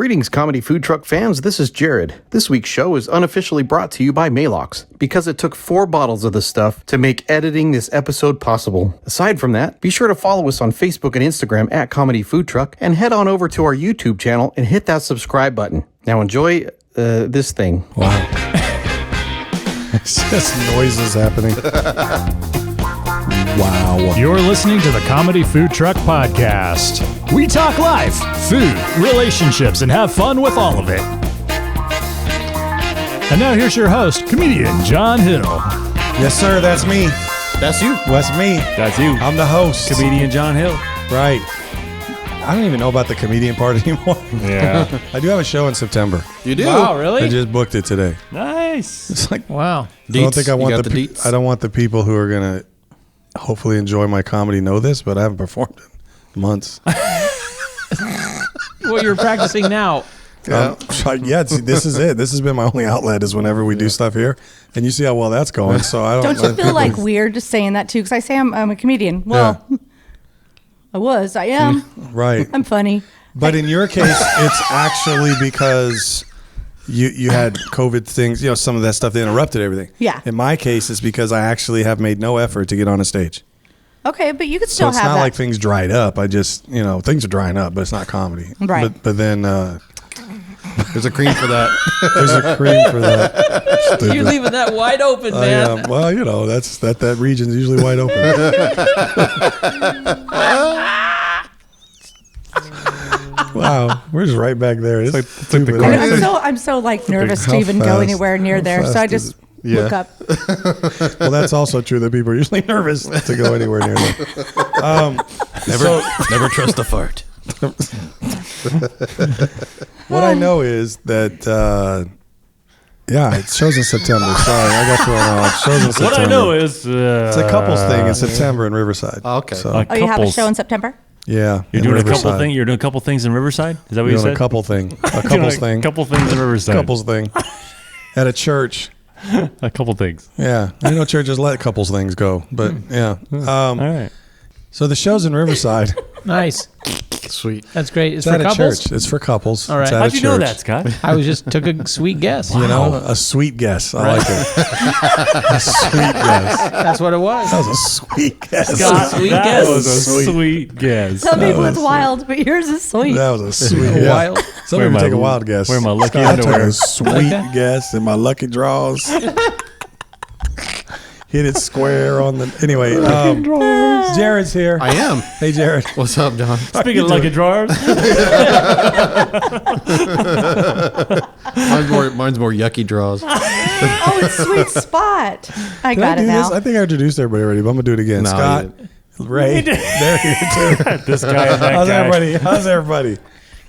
Greetings, Comedy Food Truck fans. This is Jared. This week's show is unofficially brought to you by Malox because it took 4 bottles of the stuff to make editing this episode possible. Aside from that, be sure to follow us on Facebook and Instagram at Comedy Food Truck and head on over to our YouTube channel and hit that subscribe button. Now enjoy this thing. Wow. It's just noises happening. Wow. You're listening to the Comedy Food Truck Podcast. We talk life, food, relationships, and have fun with all of it. And now here's your host, comedian John Hill. Yes, sir. That's me. That's you. That's me. That's you. I'm the host. Comedian John Hill. Right. I don't even know about the comedian part anymore. Yeah. I do have a show in September. You do? Wow, really? I just booked it today. Nice. It's like, wow. I don't think I want the deets? I don't want the people who are going to hopefully enjoy my comedy know this, but I haven't performed in months. Well, you're practicing now. Yeah, this is it. This has been my only outlet is whenever we do stuff here, and you see how well that's going. So I Don't you feel like weird just saying that too? Because I say I'm a comedian. Well, yeah. I am. Right. I'm funny. But in your case, it's actually because you had COVID things, some of that stuff that interrupted everything. Yeah. In my case, it's because I actually have made no effort to get on a stage. Okay, but you could still so it's have not that. like things dried up. I just, things are drying up, but it's not comedy. Right. But then There's a cream for that. there's a cream for that. You're leaving that wide open, man. Well, that's that region's usually wide open. Wow, we're just right back there. It's like the I'm so nervous to even go anywhere near there, so I just look up. Well, that's also true that people are usually nervous to go anywhere near there. Never trust a fart. What I know is that, it shows in September. Sorry, I got thrown off. It shows in September. What I know is... it's a couples thing in September in Riverside. Okay. So, You have a show in September? yeah. You're doing a couple things in Riverside? Is that what you said? A couple thing. A couples thing. A couple things in Riverside. Couples thing. At a church. A couple things. Yeah. I know churches let couples things go, but yeah. All right. So the show's in Riverside. Nice. Sweet. That's great. It's It's for at a couples? church. It's for couples. All right. It's at How'd a you know church. that, Scott? I took a sweet guess. A sweet guess. I like it. A sweet guess. That's what it was. That was a sweet guess. Scott, sweet that guess. was a sweet guess. Some people it's wild, but yours is sweet. That was a sweet Wild. Some Where people my- take a wild guess. where my lucky Scott took underwear? a sweet guess in my lucky draws. Hit it square on the... Anyway, Jared's here. I am. Hey, Jared. What's up, John? Speaking of lucky drawers. Mine's more yucky draws. Oh, it's sweet spot. I got it do now. this? I think I introduced everybody already, but I'm going to do it again. No, Scott, you Ray, they're here too. This guy and that How's guy. everybody? How's everybody?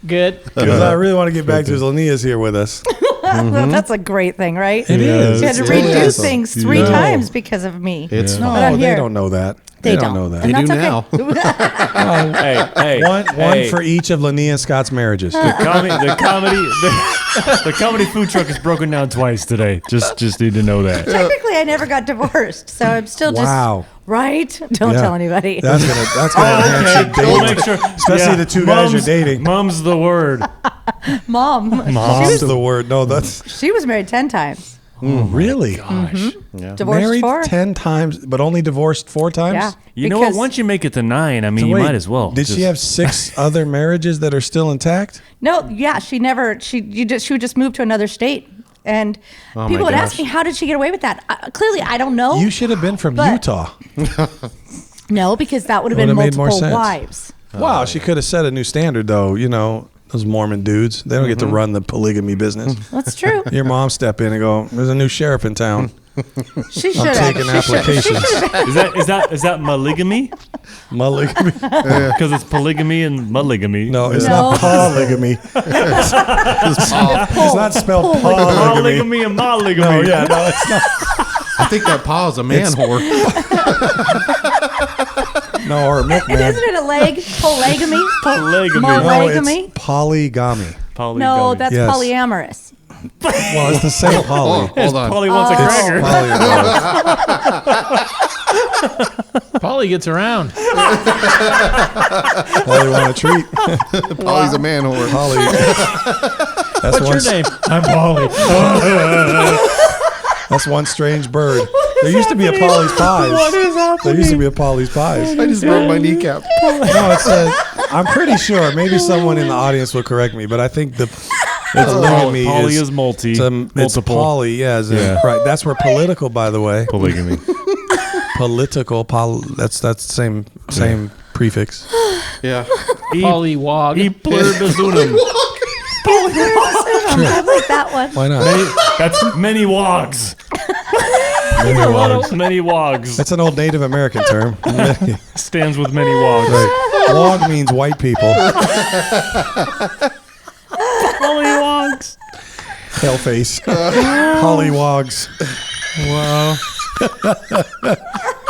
Good. Because I really want to get back to Lania's here with us. That's a great thing, right? It is. You had to It's redo awesome. things 3 No. times because of me. It's No, I'm they here. don't know that. They don't don't. know that. They And do that's now. Hey, One for each of Lania and Scott's marriages. The comedy food truck is broken down twice today. Just need to know that. Technically, I never got divorced, so I'm still just Wow. right. Don't Yeah. tell anybody. That's gonna enhance your dating. We'll make sure. Especially the two guys you're dating. Mum's the word. Mom. Mom's the word. No, that's She was married 10 times. really Gosh. Divorced married 4. 10 times, but only divorced 4 times. Yeah. You know what? Because- Once you make it to 9, I mean, So you wait, might as well. Did she have 6 other marriages that are still intact? No, yeah, she never. She would just move to another state, and people would ask me, "How did she get away with that?" Clearly, I don't know. You should have been from But- Utah. No, because that would have been Would've made more multiple sense. wives. Wow, she could have set a new standard, though. Those Mormon dudes, they don't get to run the polygamy business. That's true. Your mom step in and go, "There's a new sheriff in town. She should I'm have. taking applications." Is that polygamy? Polygamy? Because it's polygamy and polygamy. No, it's No. not polygamy. It's not spelled polygamy. Polygamy and polygamy. No, yeah, no, it's not. I think that pa's a man whore. No, or And milkman. isn't it a leg? Polygamy? Polygamy. No, Polygamy? it's polygamy. Polygamy. No, that's Yes. polyamorous. Well, it's the same Polly. Hold on. Polly wants a It's cracker. Polly. Polly gets around. Polly want a treat. Polly's a man whore. Polly. That's What's your name? I'm Polly. That's one strange bird. There used to be a Polly's Pies. What is happening? There used to be a Polly's Pies. I just broke my kneecap. No, it says, I'm pretty sure, maybe someone in the audience will correct me, but I think it's leaving me Polly is it's multiple. Polly, right. That's where political, by the way. Polygamy. Political, that's the same prefix. Yeah. Pollywog. E pluribus unum. I like that one. Why not? That's many wogs. Many wogs. That's an old Native American term. Stands with many wogs. Right. Wog means white people. Pollywogs. Hellface. Pollywogs. Wow.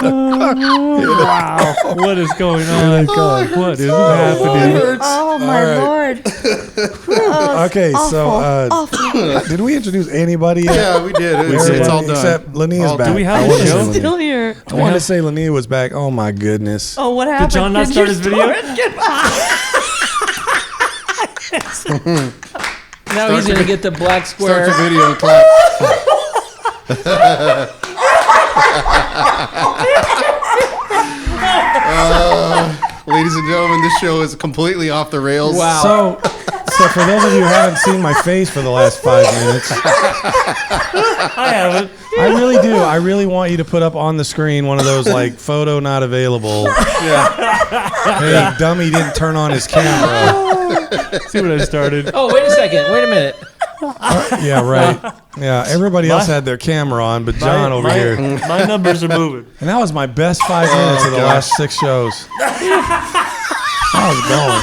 Wow. What is going on? What is happening? Oh my Lord. Okay, so Awful. did we introduce anybody yet? Yeah, we did. It's all done. Except Lannia's All back. done. Do we have I a wanted to show? say Lannia. Still here. I wanted to say Lannia was back. Oh my goodness. Oh, what happened? Did John not Did start you his video? Now he's going to get the black Start square. your video and clap. Ladies and gentlemen, this show is completely off the rails. Wow. So for those of you who haven't seen my face for the last 5 minutes, I haven't. I really do. I really want you to put up on the screen one of those like photo not available. Yeah. Hey, dummy didn't turn on his camera. See what I started. Oh, wait a second. Wait a minute. Yeah, right. Yeah, everybody else had their camera on, but John over here. My numbers are moving. And that was my best 5 minutes of the last 6 shows. I was going.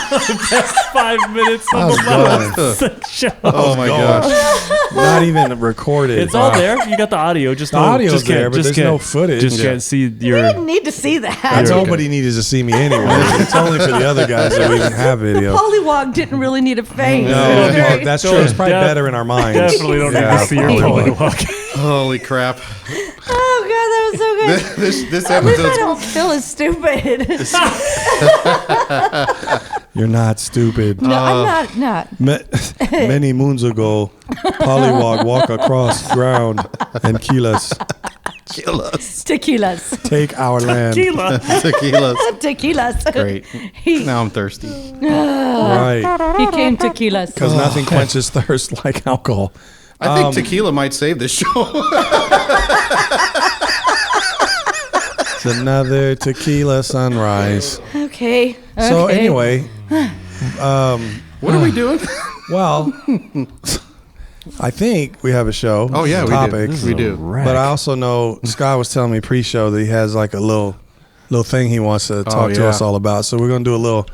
5 minutes I of was the going. last show. Oh my gosh. Not even recorded. It's all there. You got the audio. Just The audio's there, but there's no footage. Just can't see your. I didn't need to see that. Nobody needed to see me anyway. It's only for the other guys that we even have video. Pollywog didn't really need a face. No, Very- that's true. It's probably better in our minds. Definitely don't need to see your probably. polywog. Holy crap. Oh, God, that was so good. This At least I episode's don't feel as stupid. You're not stupid. No, I'm not. Many moons ago, Pollywog walk across ground and kill us. kill us. Tequilas. Take our land. Tequilas. Tequilas. Great. Now I'm thirsty. Right. He came tequilas. Because nothing quenches thirst like alcohol. I think tequila might save this show. It's another tequila sunrise. Okay. So okay. anyway, What are we doing? well, I think we have a show. Oh yeah, topics. we do. But I also know Scott was telling me pre-show that he has like a little thing he wants to talk to yeah. us all about. So we're gonna do a little.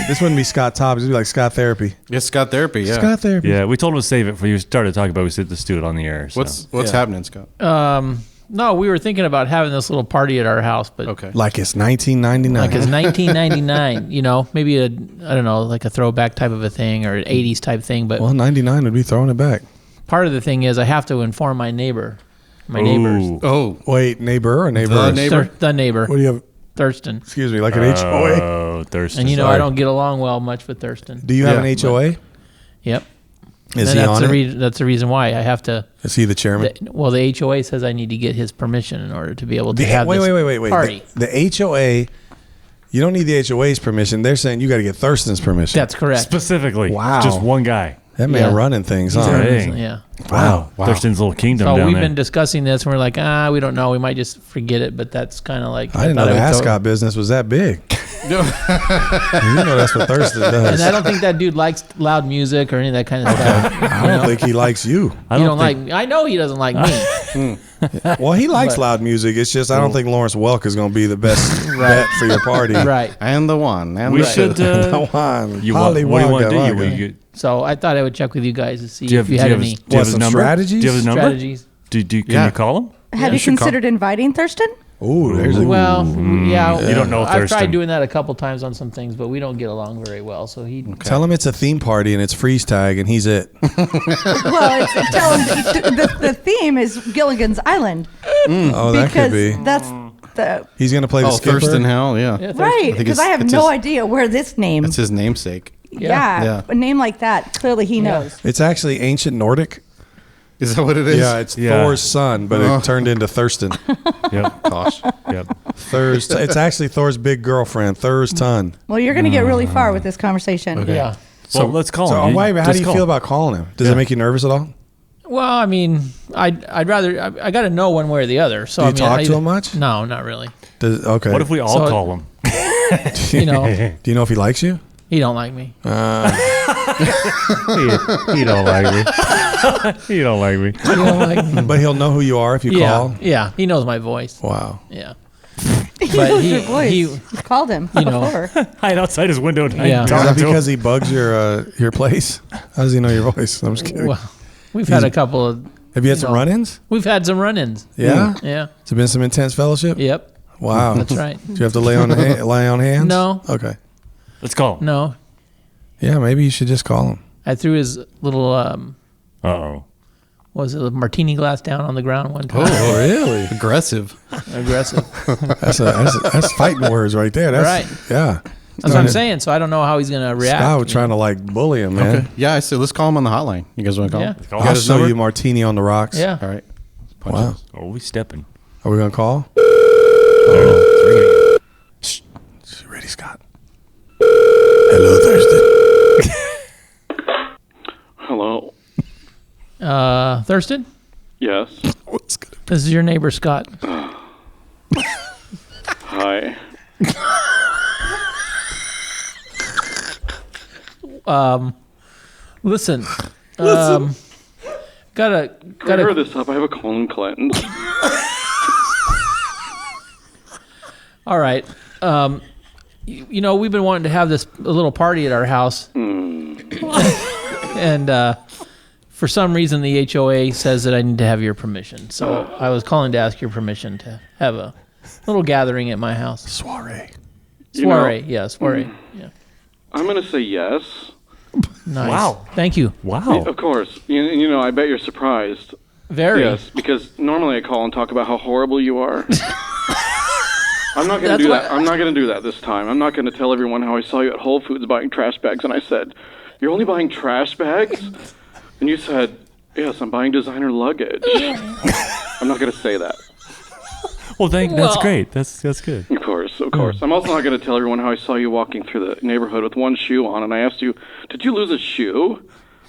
This wouldn't be Scott Topics. It'd be like Scott Therapy. It's Scott Therapy, yeah. Scott Therapy. Yeah, we told him to save it for you started talking about. We said let's do it on the air. So. What's happening, Scott? No, we were thinking about having this little party at our house, but Okay. Like it's 1999. like it's 1999, you know, maybe I don't know, like a throwback type of a thing or an 80s type thing. But Well, 99 would be throwing it back. part of the thing is I have to inform my neighbors. Ooh. Oh, Wait, neighbor or neighbor? The neighbor? The neighbor, What do you have? Thurston. Excuse me, like an HOA? Oh, Thurston. And you know, Sorry. I don't get along well much with Thurston. Do you have Yeah, an HOA? Yep. Is And he that's on the it? that's the reason why I have to. Is he the chairman? Well, the HOA says I need to get his permission in order to be able to have wait, this wait. party. The HOA, you don't need the HOA's permission. They're saying you got to get Thurston's permission. That's correct. Specifically. Wow. Just one guy. That man Yeah. running things, He's huh? a- Dang. Yeah. Wow. Thurston's little kingdom So down we've there. been discussing this, and we're like, we don't know. We might just forget it, but that's kind of like I didn't know thought the would Ascot business was that big. You know that's what Thurston does. And I don't think that dude likes loud music or any of that kind of stuff. I don't think he likes you. I You don't don't think, like. I know he doesn't like me. Well, he likes loud music. It's just I don't think Lawrence Welk is going to be the best bet for your party. Right. and the one. And we the should. Come on. What do you want to do? Wagga. So I thought I would check with you guys to see Do you have, if you do had you have any his some number? strategies? Do you have his number? strategies. Can Yeah. you call him? Have you should call- considered inviting Thurston? Oh, there's a Well, yeah. You don't know I've Thurston. tried doing that a couple times on some things, but we don't get along very well. So he. Tell him it's a theme party and it's freeze tag and he's it. Well, tell him the theme is Gilligan's Island. Oh, that could be. That's the He's gonna play the skipper. Thurston Hell, yeah. right, because I have no idea where this name. It's his namesake. Yeah, a name like that, clearly he knows. It's actually ancient Nordic. Is that what it is? Yeah, it's Thor's son, but it turned into Thurston. Yep. Gosh. Yep. Thor's. It's actually Thor's big girlfriend, Thor's ton. Well, you're going to get really far with this conversation. Yeah. So let's call So him. why? How Just do you call feel him. about calling him? Does it make you nervous at all? Well, I mean, I'd rather. I got to know one way or the other. So Do you I mean, talk to him much? No, not really. Okay. What if we all So- call him? You know, Do you know if he likes you? he don't like me. He don't like me. He don't like me. He don't like me. But he'll know who you are if you Yeah, call. yeah. He knows my voice. Wow. Yeah. He But knows he- your voice. he- You've called him you know. before. Hide outside his window. And Yeah. Is talk that to him. because he bugs your place? How does he know your voice? I'm just kidding. Well, we've had a couple of. Have you had some know. run-ins? We've had some run-ins. Yeah. Yeah. Has it been some intense fellowship? Yep. Wow. That's right. Do you have to lay on hands? No. Okay. Let's call him. No, Yeah, maybe you should just call him. I threw his little Uh-oh. was it a martini glass down on the ground one time. Oh, really? Aggressive. Aggressive. That's fighting words right there. That's, Right. Yeah. That's what I'm saying. So I don't know how he's gonna react. Scott was trying to like bully him, man. Okay. Yeah, I say let's call him on the hotline. You guys want to call Yeah. him? Call I'll him. show you martini on the rocks. Yeah. All right. Punch Wow. us. Are we stepping? Are we gonna call? It's ringing. Shh. Ready, Scott? Hello, Thurston. Hello. Thurston, Yes. What's gonna this is your neighbor Scott. Hi. Listen. Gotta. Cover this up. I have a colon cleanse. All right. You know, we've been wanting to have this a little party at our house, and for some reason the HOA says that I need to have your permission. So I was calling to ask your permission to have a little gathering at my house. soiree? Soiree, yeah, soiree. Yeah. I'm going to say yes. Nice. Wow. Thank you. Wow. Of course. You know, I bet you're surprised. Very. Yes, because normally I call and talk about how horrible you are. I'm not going to That's do what- that. I'm not going to do that this time. I'm not going to tell everyone how I saw you at Whole Foods buying trash bags, and I said, "You're only buying trash bags?" And you said, "Yes, I'm buying designer luggage." I'm not going to say that. Well, that's Well- great. That's good. Of course, of course. I'm also not going to tell everyone how I saw you walking through the neighborhood with one shoe on, and I asked you, "Did you lose a shoe?"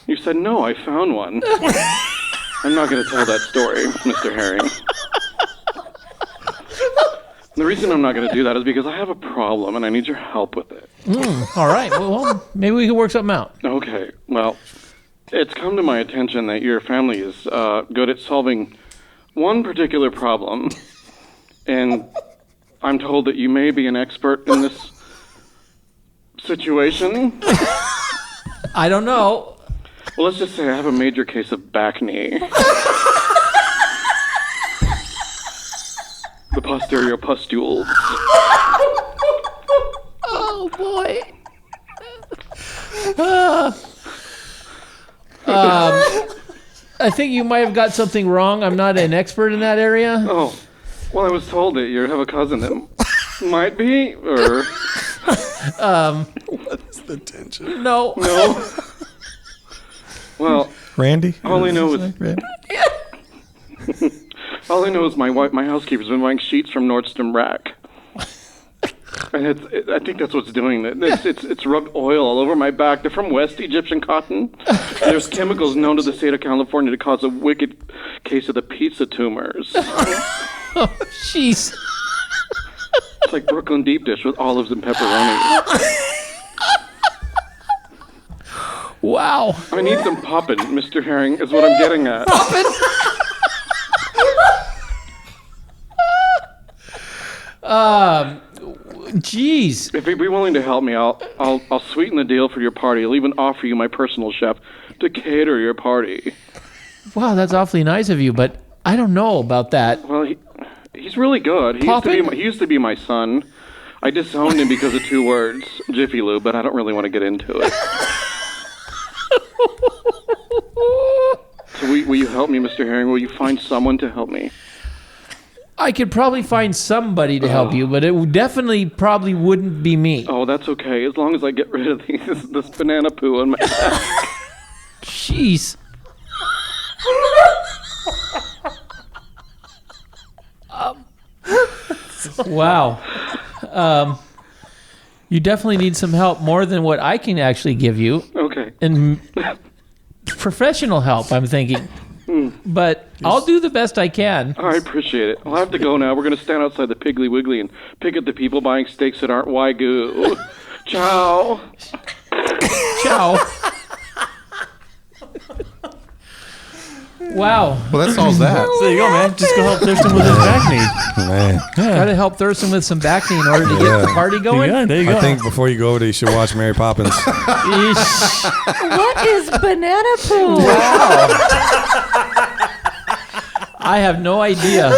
You said, "No, I found one." I'm not going to tell that story, Mr. Herring. The reason I'm not going to do that is because I have a problem, and I need your help with it. All right. Well, maybe we can work something out. Okay, well, it's come to my attention that your family is good at solving one particular problem, and I'm told that you may be an expert in this situation. I don't know. Well, let's just say I have a major case of back knee. The posterior pustules. Oh boy. I think you might have got something wrong. I'm not an expert in that area. Oh, well, I was told that you have a cousin that might be, or What's the tension? No. no. Well, Randy? all I know is Randy? all I know is my housekeeper's been buying sheets from Nordstrom Rack. And I think that's what's doing it. It's rubbed oil all over my back. They're from West Egyptian cotton. There's chemicals known to the state of California to cause a wicked case of the pizza tumors. Oh, jeez. It's like Brooklyn deep dish with olives and pepperoni. Wow. I need some poppin', Mr. Herring, is what I'm getting at. Jeez. If you'd be willing to help me, I'll sweeten the deal for your party. I'll even offer you my personal chef to cater your party. Wow, that's awfully nice of you, but I don't know about that. Well, He's really good. He used to be my son. I disowned him because of 2 words, Jiffy Lube, but I don't really want to get into it. So will you help me, Mr. Herring? Will you find someone to help me? I could probably find somebody to help you, but it definitely probably wouldn't be me. Oh, that's okay. As long as I get rid of this banana poo on my back. Jeez. Wow. You definitely need some help, more than what I can actually give you. Okay. And professional help, I'm thinking. But I'll do the best I can. I appreciate it. I'll have to go now. We're going to stand outside the Piggly Wiggly and pick at the people buying steaks that aren't Wagyu. Ciao. Ciao. Wow. Well, that solves that. So there you go, man. Just go help Thurston with his back knee. Man. Try to help Thurston with some back knee in order to get the party going. Yeah, there you go. I think before you go over there, you should watch Mary Poppins. What is banana poo? I have no idea.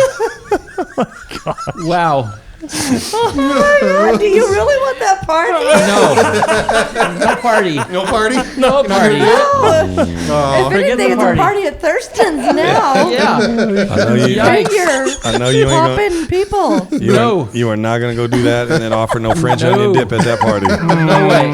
Wow. Oh my God, do you really want that party? No. No party. No party? No party. If Forget anything, the it's a party. party at Thurston's now. Yeah. I know you. Bring Yikes. your I know you ain't gonna. popping people. You are not gonna go do that and then offer no French onion dip at that party. No way.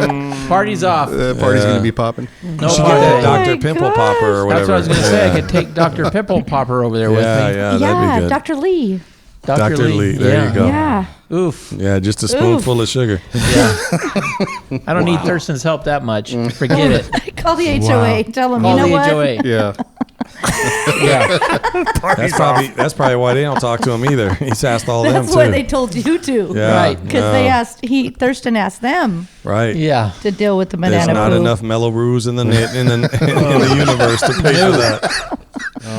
Party's off. The party's going to be popping. No Get party. that Oh my Dr. Pimple gosh. Popper or whatever. That's what I was going to say. I could take Dr. Pimple Popper over there with me. Yeah, that'd be good. Dr. Lee. Dr. Lee, there you go. Yeah. Oof. Yeah, just a spoonful of sugar. Yeah. I don't need Thurston's help that much. Forget it. Call the HOA. Tell them, Call you know the what? HOA. Yeah. Yeah. That's probably why they don't talk to him either. He's asked all them That's too. what they told you to. Yeah, Right. Because they asked, Thurston asked them right. Yeah. to deal with the There's banana not poo. enough Mellow-Roos in the in the universe to pay for that.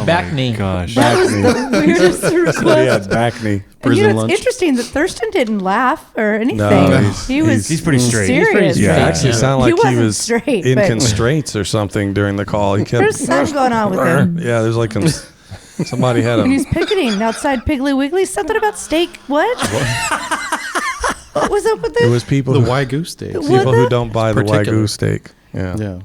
Back knee. Gosh. That was the weirdest request. Yeah, back knee. And Prison it's lunch. interesting that Thurston didn't laugh or anything. No, he was he's pretty straight. serious. He's pretty Yeah, straight. actually Yeah. sounded He like he wasn't was straight, in but- constraints or something during the call. He kept, There's something going on with him. yeah, there's like somebody had And him. he's picketing outside Piggly Wiggly. Something about steak. What? What was up with It this? was people The who, Wagyu steaks. people who don't buy the particular. Wagyu steak. Yeah. Yeah.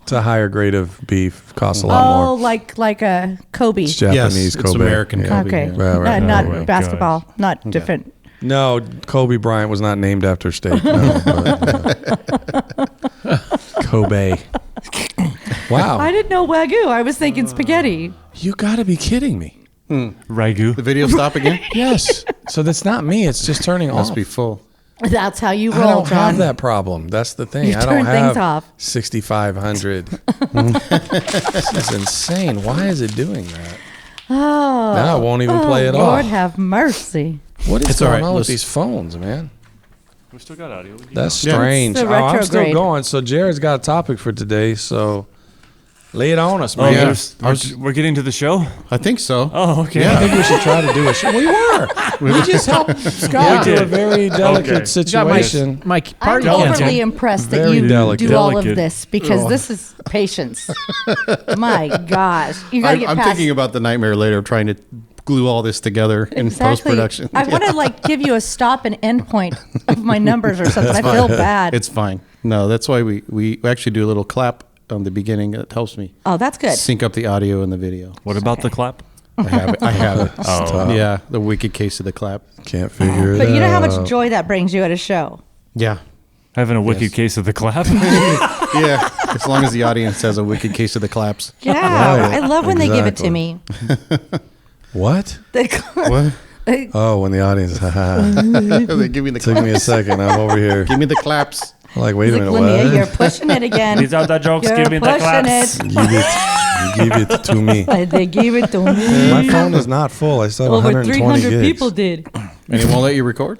It's a higher grade of beef. Costs a lot Oh, more. like a Kobe. It's Japanese Yes, Kobe. it's American Yeah. Kobe. Okay. Yeah. Right. Not Oh my basketball. Not different. No, Kobe Bryant was not named after steak. No, Kobe. Wow. I didn't know Wagyu. I was thinking spaghetti. You got to be kidding me. Ragu. The video stop again? Yes. So that's not me. It's just turning off. Must be full. That's how you I roll, don't have John. that problem. That's the thing. You I don't turn things have off. 6,500. This is insane. Why is it doing that? Oh. Now it won't even play it Lord off. have mercy. What is It's all going right. on with Listen. these phones, man? We still got audio. That's Yeah. strange. It's the I'm still retrograde. going. So Jared's got a topic for today. So lay it on us, Oh, man. Yeah. we're getting to the show? I think so. Oh, okay. I think we should try to do a show. We were. We just helped Scott We through a did. very delicate Okay. Got situation. my I'm party Delicate. overly cancer. impressed that Very you delicate. do all of Delicate. this because this is patience. My gosh. You got to get I'm past thinking about the nightmare later of trying to glue all this together in post-production. I want to give you a stop and end point of my numbers or something. I feel bad. It's fine. No, that's why we actually do a little clap on the beginning. It helps me Oh, that's good. sync up the audio and the video. What about the clap? I have it. I have it. Oh. Yeah, the wicked case of the clap. Can't figure it But you know how out. much joy that brings you at a show. Yeah. Having a wicked case of the clap? Yeah. As long as the audience has a wicked case of the claps. Yeah, Right. I love when they give it to Exactly. me. What? They- What? Oh, when the audience. They give me the Took me a claps. second. I'm over here. Give me the claps. I'm like, wait a minute. Linnea, What? you're pushing it again. These are the jokes. You're Give me the pushing claps. it. Give it to me. They gave it to me. My phone is not full. I still have Over 120 300 gigs. people did. And it won't let you record?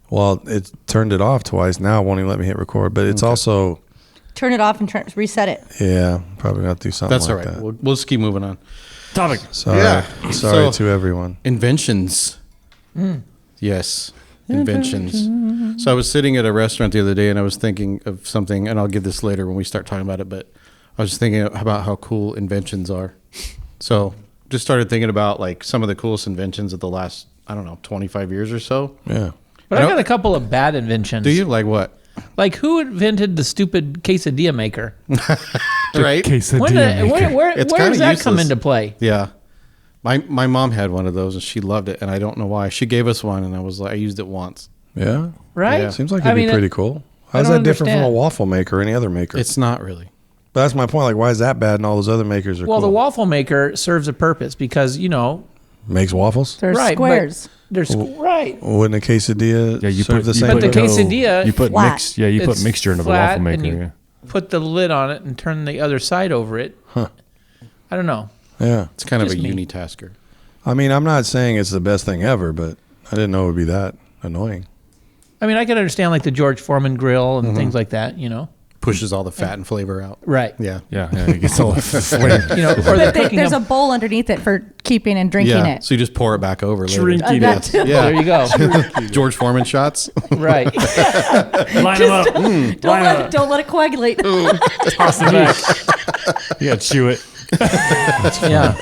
Well, it turned it off twice. Now it won't even let me hit record. But it's also, Turn it off and reset it. yeah, probably got to do something That's all like right. that. We'll just keep moving on. Topic. Sorry. Yeah. Sorry So- to everyone. Inventions. Yes. Inventions. So I was sitting at a restaurant the other day and I was thinking of something, and I'll give this later when we start talking about it, but I was just thinking about how cool inventions are. So just started thinking about like some of the coolest inventions of the last, I don't know, 25 years or so. Yeah. But I got a couple of bad inventions. Do you? Like what? Like who invented the stupid quesadilla maker? Right? Quesadilla maker. Where It's does kinda that come useless. into play? Yeah. My mom had one of those and she loved it, and I don't know why. She gave us one and I used it once. Yeah. Right? Yeah. Seems like it'd be pretty cool. How's don't that different from a understand. waffle maker or any other maker? It's not really. But that's my point. Like, why is that bad and all those other makers are Well, cool? the waffle maker serves a purpose because, Makes waffles? There's right, squares. There's right. Wouldn't a quesadilla Yeah, you serve put the you same But the put purpose? quesadilla, You put flat. mix. Yeah, you put It's mixture into the flat, waffle and maker. you Yeah. put the lid on it and turn the other side over it. Huh. I don't know. Yeah. It's kind of a Just me. unitasker. I mean, I'm not saying it's the best thing ever, but I didn't know it would be that annoying. I mean, I can understand like the George Foreman grill and things like that, Pushes all the fat and flavor out. Right. Yeah. Yeah, it gets all flavor. Or the But cooking there's a of, bowl underneath it for keeping and drinking Yeah. it. So you just pour it back over later. Drinking That it. too. there you go. George Foreman shots. Right. Line them up. Don't let it coagulate. Toss them back. Yeah, chew it. Yeah.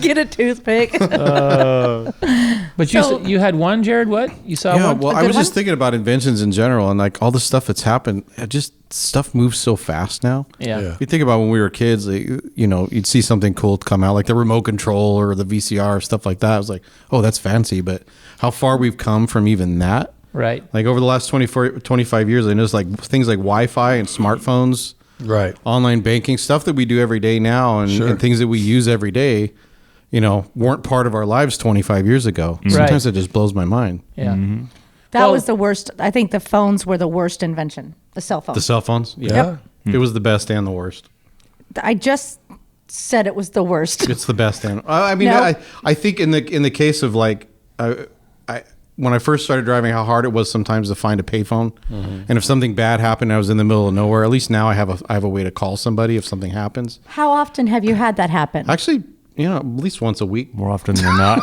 Get a toothpick. But you had one, Jared, what? You saw Yeah, one? well, A I good was just one? thinking about inventions in general and like all the stuff that's happened. Stuff moves so fast now. Yeah. Yeah. You think about when we were kids, like, you'd see something cool come out, like the remote control or the VCR or stuff like that. I was like, oh, that's fancy. But how far we've come from even that. Right. Like over the last 25 years, I noticed like things like Wi-Fi and smartphones, Right. online banking, stuff that we do every day now and, Sure. and things that we use every day, weren't part of our lives 25 years ago. Sometimes it just blows my mind. Yeah. That Well- was the worst. I think the phones were the worst invention. The cell phone. The cell phones? Yeah. It was the best and the worst. I just said it was the worst. It's the best and I mean, No. I think in the case of like when I first started driving, how hard it was sometimes to find a payphone, and if something bad happened, I was in the middle of nowhere. At least now I have a way to call somebody if something happens. How often have you had that happen? Actually, at least once a week. More often than not.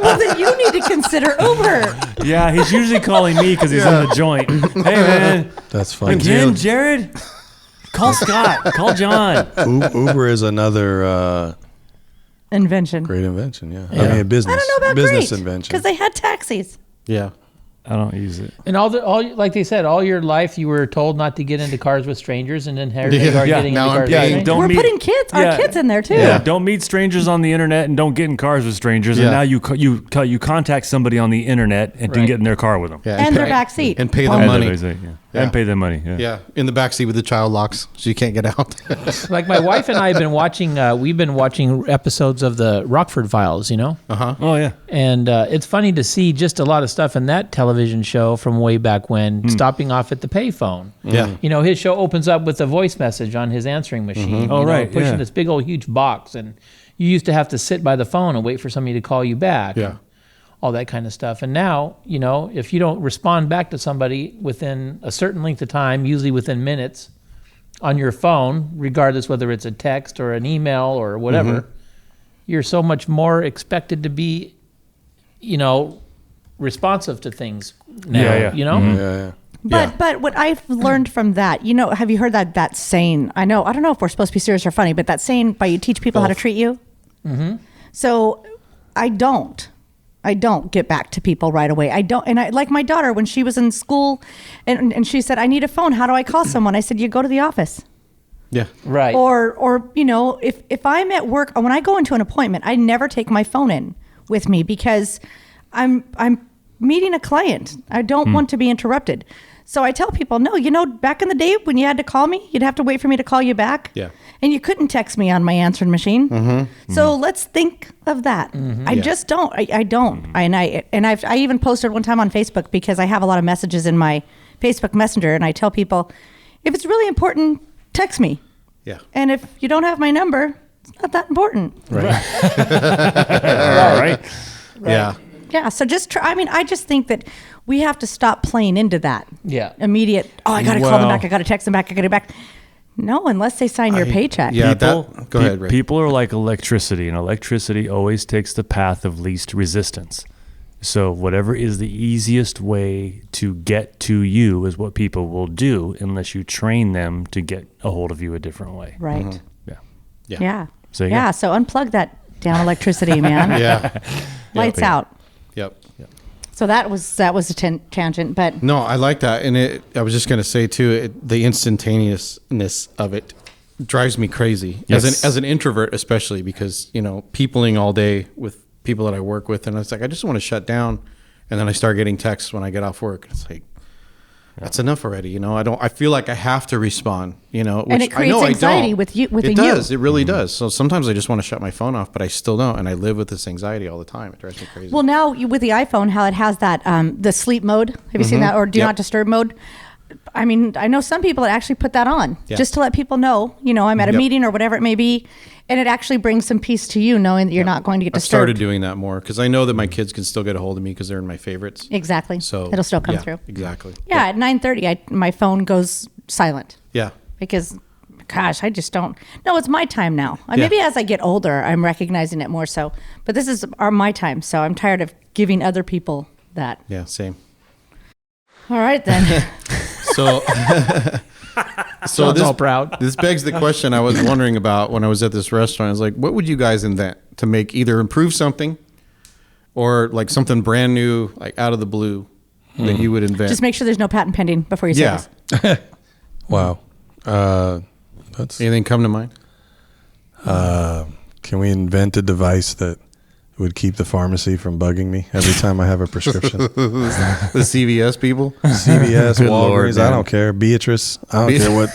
Well, then you need to consider Uber. Yeah, he's usually calling me because he's on the joint. Hey, man. That's funny. Again, Jared? Call Scott. Call John. Uber is another Invention. great invention. Yeah. I mean, a business. I don't know about business great invention. because they had taxis. Yeah. I don't use it. And all like they said, all your life you were told not to get into cars with strangers, and then here you are Yeah, getting now into I'm cars paying. with strangers. Don't We're meet- putting our kids in there too. Yeah, don't meet strangers on the internet and don't get in cars with strangers. Yeah. And now you contact somebody on the internet and can Right. get in their car with them. Yeah. And their pay- back seat. and pay them And money. Yeah. And pay them money. Yeah. Yeah, in the backseat with the child locks, so you can't get out. Like my wife and I have been watching. We've been watching episodes of the Rockford Files. Oh yeah. And it's funny to see just a lot of stuff in that television show from way back when, stopping off at the payphone. Yeah. His show opens up with a voice message on his answering machine. Oh, right, Pushing yeah. this big old huge box, and you used to have to sit by the phone and wait for somebody to call you back. Yeah. and all that kind of stuff. And now, if you don't respond back to somebody within a certain length of time, usually within minutes, on your phone, regardless whether it's a text or an email or whatever, you're so much more expected to be, responsive to things now. Yeah, yeah. Yeah. But what I've learned from that, have you heard that saying? I don't know if we're supposed to be serious or funny, but that saying by you teach people how to treat you. Mm-hmm. So I don't get back to people right away. I don't. And I, like my daughter, when she was in school and she said, I need a phone. How do I call someone? I said, you go to the office. Yeah. Right. Or if I'm at work, when I go into an appointment, I never take my phone in with me because I'm meeting a client. I don't want to be interrupted. So I tell people, no, back in the day when you had to call me, you'd have to wait for me to call you back. Yeah. And you couldn't text me on my answering machine. So let's think of that. I just don't. I don't. I even posted one time on Facebook because I have a lot of messages in my Facebook Messenger, and I tell people, if it's really important, text me. Yeah. And if you don't have my number, it's not that important. All right. Yeah. Yeah. So just try. I just think that we have to stop playing into that. Yeah. Immediate. Oh, I got to call them Well- back. I got to text them back. I got to back. No, unless they sign your paycheck. Yeah. People, Go ahead, Rick. People are like electricity, and electricity always takes the path of least resistance. So whatever is the easiest way to get to you is what people will do, unless you train them to get a hold of you a different way. Right. Yeah. Yeah. Yeah. So, yeah. yeah. So unplug that Down electricity, man. Yeah. Lights Yep. out. Yep. So that was a tangent, but No, I like that, and I was just gonna say too, the instantaneousness of it drives me crazy. Yes. As an introvert, especially because peopling all day with people that I work with, and it's like I just want to shut down, and then I start getting texts when I get off work. It's like that's enough already. I feel like I have to respond. Which and it I creates know anxiety I don't. within It you. does. It really does. So sometimes I just want to shut my phone off, but I still don't, and I live with this anxiety all the time. It drives me crazy. Well, now with the iPhone, how it has that the sleep mode. Have you seen that, or do Yep. not disturb mode? I mean, I know some people that actually put that on Yeah. just to let people know, I'm at a Yep. meeting or whatever it may be, and it actually brings some peace to you, knowing that you're not going to get I've disturbed. started doing that more because I know that my kids can still get a hold of me because they're in my favorites. Exactly. So it'll still come yeah, through. Exactly. Yeah, at 9:30, my phone goes silent Yeah. because, gosh, I just don't. No, it's my time now. Yeah. Maybe as I get older, I'm recognizing it more so. But this is my time, so I'm tired of giving other people that. Yeah. Same. All right then. So, Sounds all proud. This begs the question I was wondering about when I was at this restaurant. I was like, what would you guys invent to make either improve something or like something brand new, like out of the blue that you would invent? Just make sure there's no patent pending before you say Yeah. this. Wow. That's Anything come to mind? Can we invent a device that would keep the pharmacy from bugging me every time I have a prescription? The CVS people? CVS, Good Walgreens, Lord, I man. don't care. Beatrice, I don't care what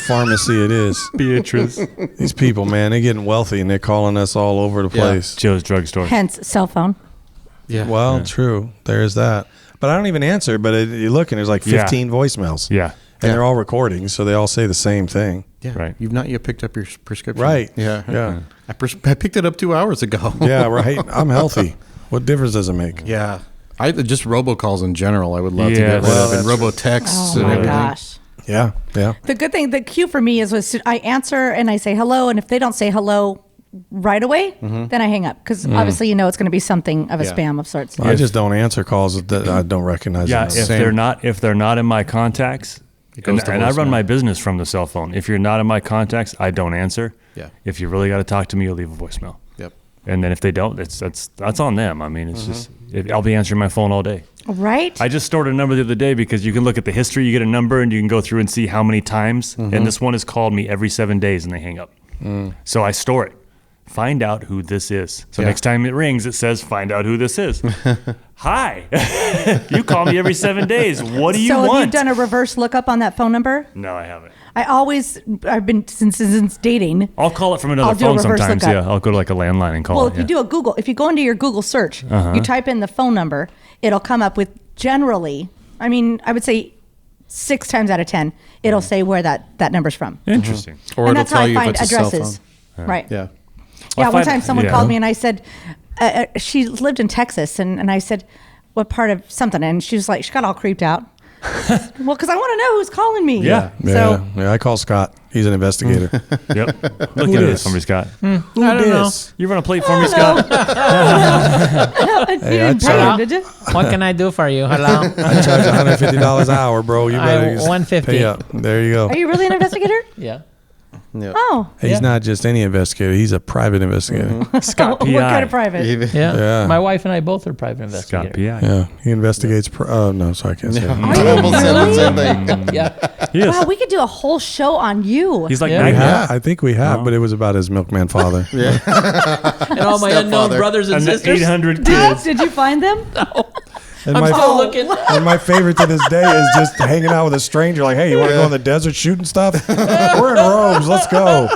pharmacy it is. Beatrice. These people, man, they're getting wealthy and they're calling us all over the Yeah. place. Joe's drugstore. Hence, cell phone. Yeah. Well, true. There's that. But I don't even answer, but you look and there's like 15 voicemails. Yeah. And they're all recordings, so they all say the same thing. Yeah. Right. You've not yet picked up your prescription. Right. Yeah. Yeah. I picked it up 2 hours ago. Yeah, right. I'm healthy. What difference does it make? Yeah. I just robocalls in general. I would love to Yeah, get rid well, of, and that's robotexts Oh and my everything. gosh. Yeah. Yeah. The good thing, the cue for me is I answer and I say hello, and if they don't say hello right away, then I hang up because obviously it's going to be something of a Yeah. spam of sorts. I just don't answer calls that I don't recognize. Yeah, them. if they're not in my contacts, goes to and I run voicemail. my business from the cell phone. If you're not in my contacts, I don't answer. Yeah. If you really got to talk to me, you'll leave a voicemail. Yep. And then if they don't, that's on them. I mean, it's just I'll be answering my phone all day. Right? I just stored a number the other day because you can look at the history. You get a number and you can go through and see how many times. And this one has called me every 7 days and they hang up. So I store it. Find out who this is. So Yeah. next time it rings, it says, "Find out who this is." Hi, you call me every 7 days. What do you so want? have you done a reverse lookup on that phone number? No, I haven't. I've been since dating. I'll call it from another I'll do a phone reverse sometimes. lookup. Yeah, I'll go to like a landline and call Well, it. if you do if you go into your Google search, you type in the phone number, it'll come up with generally, I would say 6 times out of 10, it'll say where that number's from. Interesting. Or And it'll that's how tell I you if find it's a cell addresses. phone. Right. Yeah. Yeah, I one find- time someone yeah. called me and I said, she lived in Texas, and I said, what part of something? And she was like, she got all creeped out. Well, because I want to know who's calling me. Yeah. So, I call Scott. He's an investigator. Yep. Look Who at dis? this for me, Scott. Who I don't know. dis? You run a plate for me, Scott? you didn't pay him, did you? What can I do for you? Hello. I charge $150 an hour, bro. You better just 150. pay up. There you go. Are you really an investigator? Yeah. Yeah. Oh. He's Yeah. not just any investigator. He's a private investigator. Scott What PI. kind of private? Yeah. Yeah. My wife and I both are private Scott investigators. PI. Yeah, he investigates. Oh no, sorry, I can't say. that. I almost said the same thing. Yeah. He is. Wow, we could do a whole show on you. He's like Yeah. Magnet. Yeah, I think we have, but it was about his milkman father. And all my unknown Stepfather. brothers and And the sisters. 800 Did, kids. did you find them? And I'm my, still looking. and my favorite to this day is just hanging out with a stranger. Like, hey, you want to go in the desert shooting stuff? We're in robes. Let's go.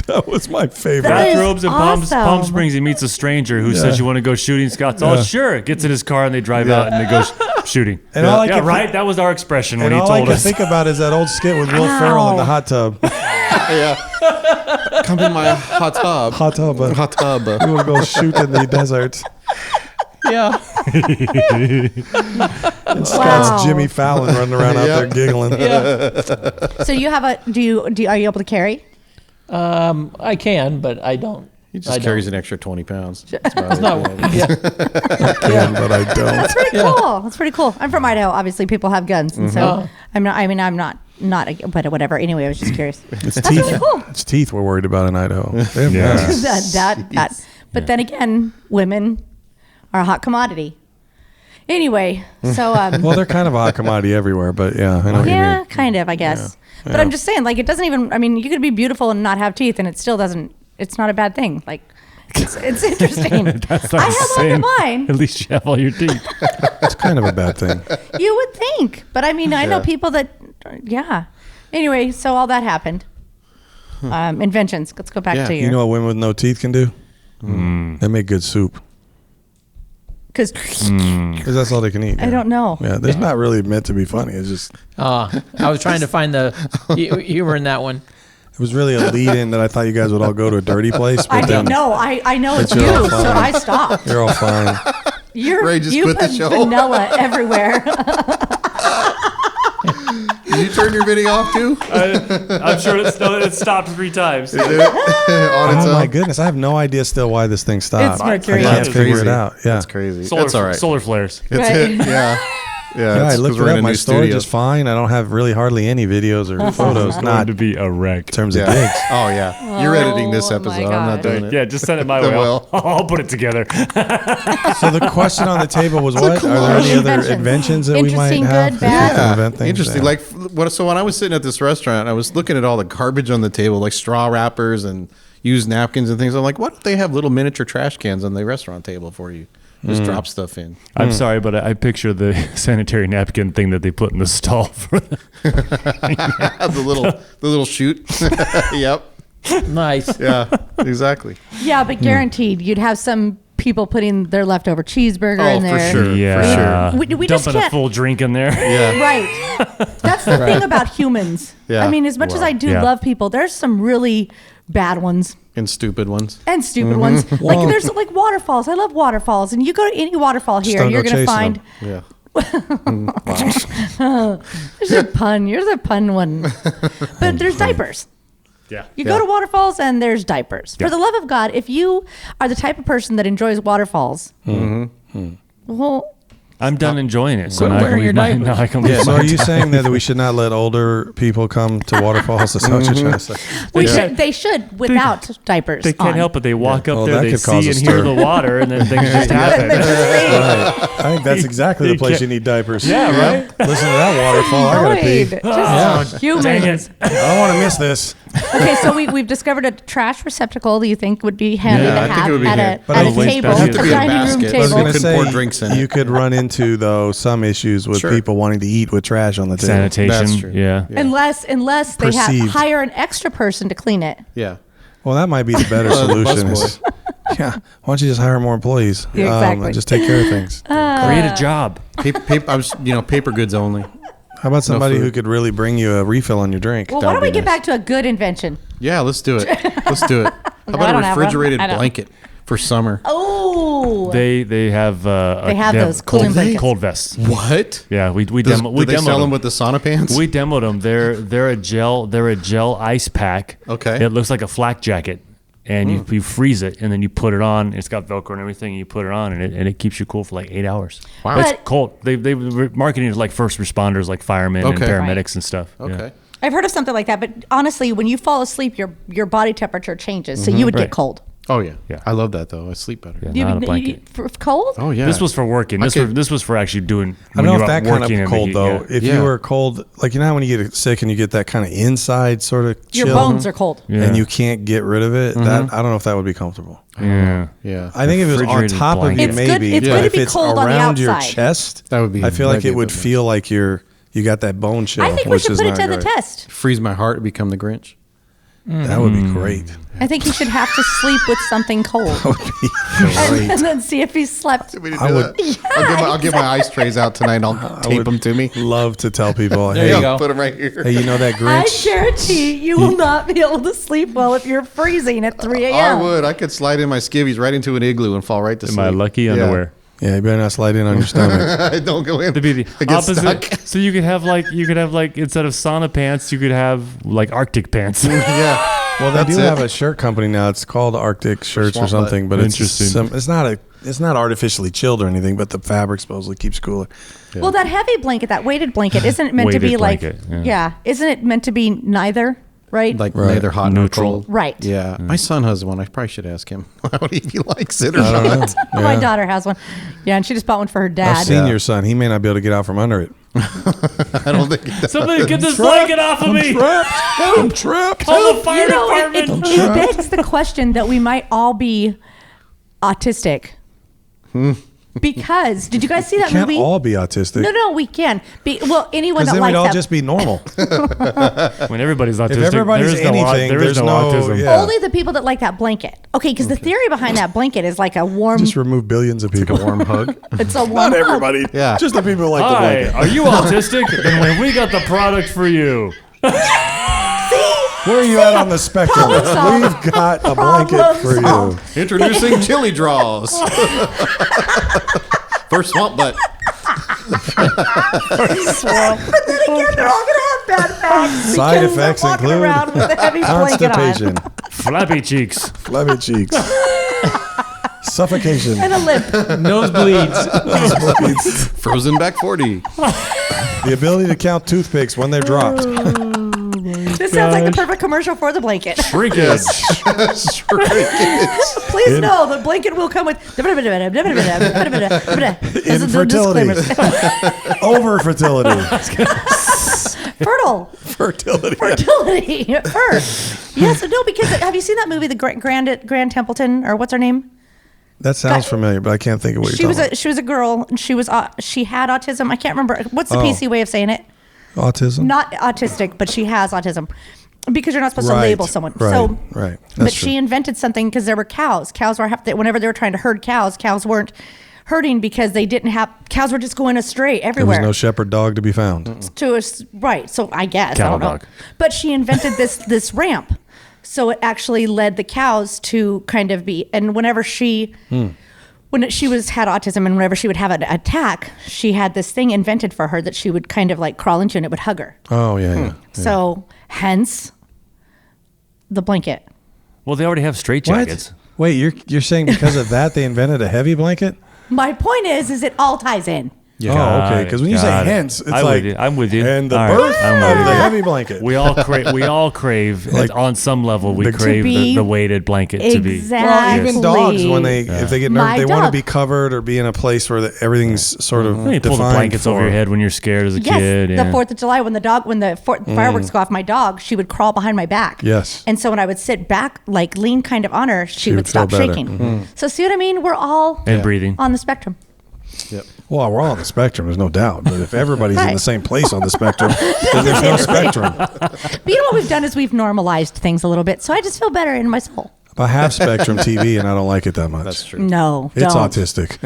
That was my favorite. That is Bathrobes in awesome. Palm Springs. He meets a stranger who says, "You want to go shooting?" Scott's, "Oh, sure." Gets in his car and they drive out and they go shooting. And all I yeah, can right. That was our expression when And he all I told can us. think about is that old skit with Will Ferrell in the hot tub. Come in my hot tub. Hot tub. Hot tub. We want to go shoot in the desert. Yeah. Scott's Jimmy Fallon running around out there giggling. Yeah. So you have are you able to carry? I can, but I don't. He I just don't. carries an extra 20 pounds. It's not. Yeah. Yeah, but I don't. That's pretty cool. That's pretty cool. I'm from Idaho. Obviously, people have guns, and so Oh. I'm not. not, but whatever. Anyway, I was just curious. It's That's teeth. really cool. It's teeth we're worried about in Idaho. They have Yeah. masks. that. But then again, women are a hot commodity. Anyway, so Well, they're kind of a hot commodity everywhere, but yeah, I know what you yeah, mean. kind of, I guess. Yeah. But I'm just saying, like, it doesn't even. I mean, you could be beautiful and not have teeth, and it still doesn't. It's not a bad thing. Like, it's interesting. That's I not have one insane. of mine. At least you have all your teeth. It's kind of a bad thing. You would think, but I mean, I know people that. Yeah. Anyway, so all that happened. Inventions. Let's go back to your. You know what women with no teeth can do? They make good soup. Because Because that's all they can eat. I don't know. Yeah, there's not really meant to be funny. It's just, I was trying to find the humor in that one. it was really a lead in that I thought you guys would all go to a dirty place. But I then didn't know. I know it's you're you, all so fine. I stopped. You're all fine. Ray just you quit the put show. vanilla everywhere. Did you turn your video off too? I'm sure it stopped 3 times. On its Oh own? my goodness, I have no idea still why this thing stopped. It's mercury. I can't That's figure crazy. it out. Yeah. That's crazy. Solar, That's all right. solar flares. It's Right. it. Yeah. Yeah. Yeah, I it's 'cause looked we're it in up. a My new storage studio. is fine. I don't have really hardly any videos or photos. Going Not to in be a wreck. terms of Yeah. gigs. Oh yeah. You're editing this Oh, my episode. I'm not gosh. doing it. Yeah, just send it my Then way. we'll- I'll put it together. So the question on the table was what? Are there any other Inventions. inventions that we might Interesting, have? good, that we can bad? invent things? Interesting. Yeah. Like what? So when I was sitting at this restaurant, I was looking at all the garbage on the table, like straw wrappers and used napkins and things. I'm like, why don't they have little miniature trash cans on the restaurant table for you? Just drop stuff in. I'm sorry, but I picture the sanitary napkin thing that they put in the stall for the the little chute. Yep. Nice. Yeah. Exactly. Yeah, but guaranteed, you'd have some people putting their leftover cheeseburger Oh, in for there. sure. Yeah. We just Dumping a can't. full drink in there. Yeah. Right. That's the thing about humans. Yeah. I mean, as much as I do Yeah. love people, there's some really bad ones And stupid ones. and stupid ones. Well- Like there's like waterfalls. I love waterfalls, and you go to any waterfall here, don't you're go gonna chasing find. them. Yeah. There's a pun. You're the pun one. But there's diapers. Yeah. You go to waterfalls and there's diapers. For the love of God, if you are the type of person that enjoys waterfalls, well, I'm done enjoying it. So Quit now I wearing can your leave my, diapers. now I can leave So my are you saying that we should not let older people come to waterfalls? That's what you're trying to say. they should without diapers. They can't on. help it. They walk up Well, there, that they could cause see a and hear stir. the water, and then things just happen. Right. I think that's exactly the You place can't- you need diapers. Yeah, right? Listen to that waterfall. I gotta pee. Just humans. Dang it. I don't want to miss this. Okay, so we've discovered a trash receptacle that you think would be handy Yeah, to I think have it would be at handy. a, But at I a think table, that'd have a to be a dining room basket. I was table. You gonna could say pour drinks in it. you could run into though some issues with Sure. people wanting to eat with trash on the table. Sanitation. That's true. Yeah. Unless they Perceived. hire an extra person to clean it. Yeah. Well, that might be the better Well, the solution. busboy. is- yeah. Why don't you just hire more employees? Yeah, exactly. And just take care of things. Create a job. Paper, I was, paper goods only. How about somebody food. who could really bring you a refill on your drink? Well, That why would don't we be get nice. back to a good invention? Yeah, let's do it. Let's do it. How I about don't a have one. refrigerated I don't- blanket for summer? Oh, They have those cooling cold, blankets. cold vests. What? Yeah, we Do demoed they sell them them. with the sauna pants? We demoed them. They're a gel ice pack. Okay. It looks like a flak jacket, and you freeze it, and then you put it on. It's got Velcro and everything. And you put it on, and it keeps you cool for like 8 hours. Wow. But But- it's cold. They were marketing it to like first responders, like firemen and Okay. paramedics Right. and stuff. Yeah. Okay. I've heard of something like that, but honestly, when you fall asleep, your body temperature changes, so you would Right. get cold. Oh yeah. Yeah. I love that though. I sleep better. Yeah, You, not a blanket. for cold? Oh yeah. This was for working. This was for actually doing. I don't know when if you're that out kind working of in the cold heat, though. yeah. If Yeah. you were cold, like you know how when you get sick and you get that kind of inside sort of Your chill, bones are cold. Yeah. and you can't get rid of it. That I don't know if that would be comfortable. Yeah. Yeah. I think if it was on Refrigerated top of you, blanket. It's good- maybe. it's but good to if be it's cold on the around your outside. chest, That would be- I feel like that'd be it a would bit feel like you got that bone chill. I think we which should is put it not to the great. test. Freeze my heart and become the Grinch. That would be great. I think he should have to sleep with something cold, and then see if he slept. I would I'll get my ice trays out tonight and I'll tape them to me. love to tell people, There hey, you go. Put them right here. hey, you know that I Grinch? guarantee you will not be able to sleep well if you're freezing at 3 I a.m. would. I could slide in my skivvies right into an igloo and fall right to sleep. My lucky Yeah. underwear. Yeah, you better not slide in on your stomach. Don't go in. To be the I get opposite. stuck. So you could have like instead of sauna pants, you could have like Arctic pants. Yeah. Well, they That's do it. have a shirt company now. It's called Arctic Shirts or Swamp Butt. something, but it's Interesting. it's not a It's not artificially chilled or anything, but the fabric supposedly keeps cooler. Yeah. Well, that heavy blanket, that weighted blanket, isn't it meant to be blanket, isn't it meant to be neither, right? Like neither hot nor Neutral. cold. Right. Yeah. My son has one. I probably should ask him if he likes it or not. My daughter has one. Yeah, and she just bought one for her dad. I've seen your son. He may not be able to get out from under it. I don't think it does. Somebody get this blanket off of me. I'm trapped. Call the fire department. It begs the question that we might all be autistic. Because did you guys see that Can't movie? all be autistic. No, we can. Anyone Because that then likes we'd all that. just be normal. When everybody's autistic, If everybody's there is anything, there is there's no autism. yeah. Only the people that like that blanket. Okay, because the theory behind that blanket is like a warm. Just remove billions of people. A warm hug. It's a warm. Not everybody. Yeah. Just the people who like the Hi, blanket. are you autistic? Then we got the product for you. Where are you at on the spectrum? Problem solved. We've got a blanket Problem for you. solved. Introducing chili draws. For swamp butt. But then again, they're all gonna have bad facts. Side because effects they're walking include around with a heavy blanket constipation, Flappy cheeks. flabby cheeks, suffocation, on and a lip. Nosebleeds. Frozen back 40. the ability to count toothpicks when they're dropped. This sounds like the perfect commercial for the blanket. Shrinkage. Please know the blanket will come with Infertility. Over fertility. Fertility. Yes, no, because have you seen that movie, the Grand Templeton, or what's her name? That sounds familiar, but I can't think of what you're talking about. She was a girl. And she had autism. I can't remember what's the PC way of saying it. Autism? Not autistic, but she has autism. Because you're not supposed to label someone. Right. But she invented something because there were cows. Cows were whenever they were trying to herd cows weren't herding because they didn't have cows were just going astray There everywhere. was no shepherd dog to be found. Right. So I guess Cattle I don't know. dog. But she invented this ramp, so it actually led the cows to kind of be. And whenever she. When she had autism, and whenever she would have an attack, she had this thing invented for her that she would kind of like crawl into, and it would hug her. Oh, yeah. So, hence the blanket. Well, they already have straitjackets. Wait, you're saying because of that they invented a heavy blanket? My point is it all ties in. Oh, okay. Because when you say hence, it's I'm with you. And the All right, birth I'm of with the you. heavy blanket. We all crave Like, on some level. We the- crave be- the weighted blanket to be. Exactly. Well, even dogs, when if they get nervous, My they want to dog. be covered or be in a place where everything's sort of You pull the defined blankets over for- your head when you're scared as a Yes, kid. the yeah. 4th of July when the fireworks go off, my dog, she would crawl behind my back. Yes. And so when I would sit back, like lean kind of on her, she would would feel stop better. shaking. So see what I mean? We're all And breathing. on the spectrum. Well, we're all on the spectrum, there's no doubt. But if everybody's in Right. the same place on the spectrum, then there's no spectrum. But you know what we've done is we've normalized things a little bit. So I just feel better in my soul. I have Spectrum TV, and I don't like it that much. That's true. No, It's don't. autistic.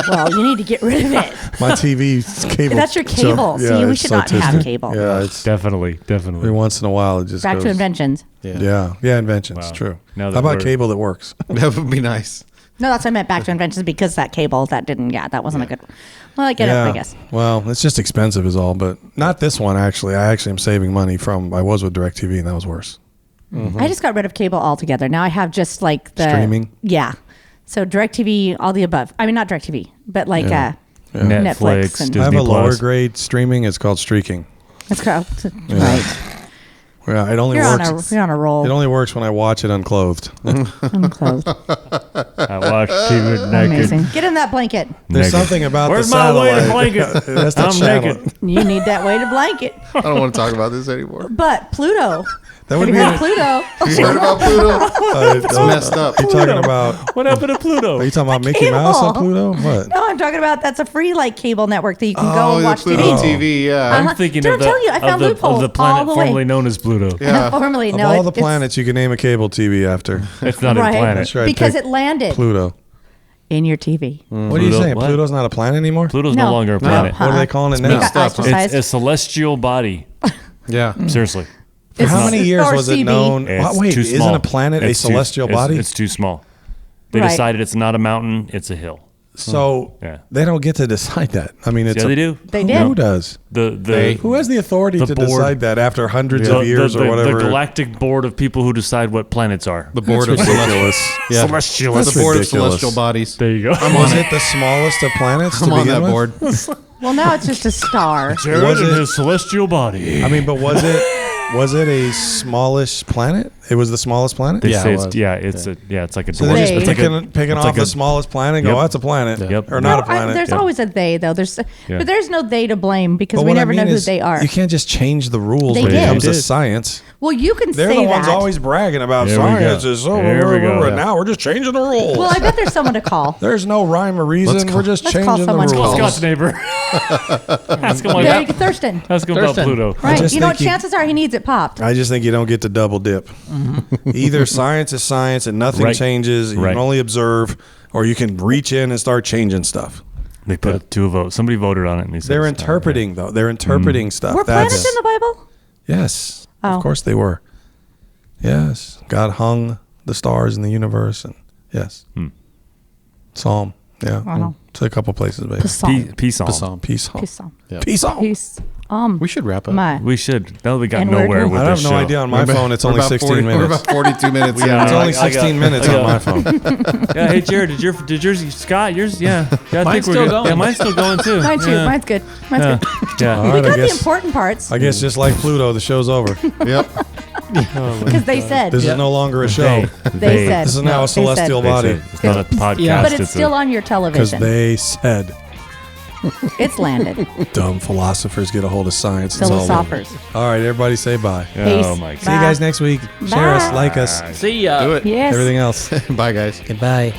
Well, you need to get rid of it. My TV's cable. That's your cable. See, we it's should not have autistic. cable. Yeah, it's Definitely. every once in a while it just Back goes. to inventions. Yeah, inventions. Wow. True. Now that How about we're- cable that works? That would be nice. No, that's what I meant. Back to inventions because that cable that didn't. Yeah, that wasn't a good. Well, I get it. I guess. Well, it's just expensive, is all. But not this one. Actually, I am saving money from. I was with DirecTV, and that was worse. I just got rid of cable altogether. Now I have just like the Streaming? Yeah. So DirecTV, all the above. I mean, not DirecTV, but like Netflix, Netflix and- Disney I have a lower Plus. grade streaming. It's called streaking. it's called right. Yeah, it only You're works. on a roll. It only works when I watch it unclothed. Unclothed. I watch TV naked. Amazing. Get in that blanket. There's Naked. something about Where's the my satellite. weighted blanket? That's the I'm channel. naked. You need that weighted blanket. I don't want to talk about this anymore. But Pluto. That would Have be. you heard of Pluto? You heard about Pluto? It's messed up. You talking about? What happened to Pluto? Are you talking about Mickey Mouse on Pluto? What? No, I'm talking about that's a free like cable network that you can go Oh, and the watch Pluto TV. TV, yeah. Uh-huh. Thinking Did I of the, tell you? I found of loopholes the planet all the way. formerly known as Pluto. Yeah. Formerly, Of no. all the it's- planets you can name a cable TV after, It's not Right. a planet. That's right. because Pick it landed Pluto. in your TV. What are you Pluto- saying? what? Pluto's not a planet anymore? Pluto's No. no longer a No. planet. What are they calling it It now? got ostracized. It's a celestial body. Yeah. Seriously. For how many years or was it CB. known? It's Wait, too isn't small. a planet a It's too- celestial body? It's too small. They Right. decided it's not a mountain, it's a hill. So Yeah. they don't get to decide that. I mean, it's Yeah, they do. They did. Who does? Who has the authority the to board. decide that after hundreds of years or whatever? The galactic board of people who decide what planets are. The board of ridiculous. Celestial. The board of ridiculous. celestial bodies. There you go. Was it the smallest of planets to I'm on begin that with? board. Well, now it's just a star. Jared Was and it- his celestial body. I mean, but was it a smallish planet? It was the smallest planet. They Yeah, say it it's was. it's like a So dwarf. they're just They- It's like picking it's off like the a- smallest planet and go, Yep. oh, that's a planet. Yep. Or not a No, planet. there's always a they though. But there's no they to blame because But we what I never know mean who is they are. You can't just change the rules They when it did. comes They to did. science. Well, you can They're say the ones that. always bragging about There we science. go. Is so There we go. and now we're just changing the rules. Well, I bet there's someone to call. There's no rhyme or reason. Let's We're just let's call changing the someone. rules. Scott's neighbor. Ask him like There, that. Thurston. Ask him about Thurston. Pluto. Right. just You know think what? Chances are he needs it popped. I just think you don't get to double dip. Either science is science and nothing Right. changes. You Right. can only observe, or you can reach in and start changing stuff. They put it to a vote. Somebody voted on it, and they said They're it's not. interpreting, though. They're interpreting stuff. Were planets in the Bible? Yes. Oh. Of course they were. Yes. God hung the stars in the universe. And yes. Psalm. Yeah. I don't know. It's a couple places, baby. Psalm. Peace on. Psalm. Peace. Home. Peace. Psalm. Peace. Home. Peace. We should wrap up. My. We should. Now we got And we're- nowhere with I have this no show. idea on my phone. It's only 16 We're minutes. about 42 minutes. Yeah. It's I only got- 16 minutes on my phone. Yeah. Hey, Jared, did yours, Scott? Yours? Yeah. Yeah. I Mine's think we're still good. going. Yeah, mine's still going too. Mine too. Yeah. Mine's good. Mine's Yeah. good. Yeah. All We right, got I the guess. important parts I guess just like Pluto, the show's over. Yep. because they said. This is no longer a show. They said. This is now a They said. celestial They body. said It's not a podcast. Yeah. But it's a- still on your Because television. they said It's landed. dumb philosophers get a hold of science. It's all over. Philosophers. All right, everybody say bye. Peace. Oh my God. See you guys next week. Share us, Bye. like us, See ya. Do it. Yes. everything else. Bye, guys. Goodbye.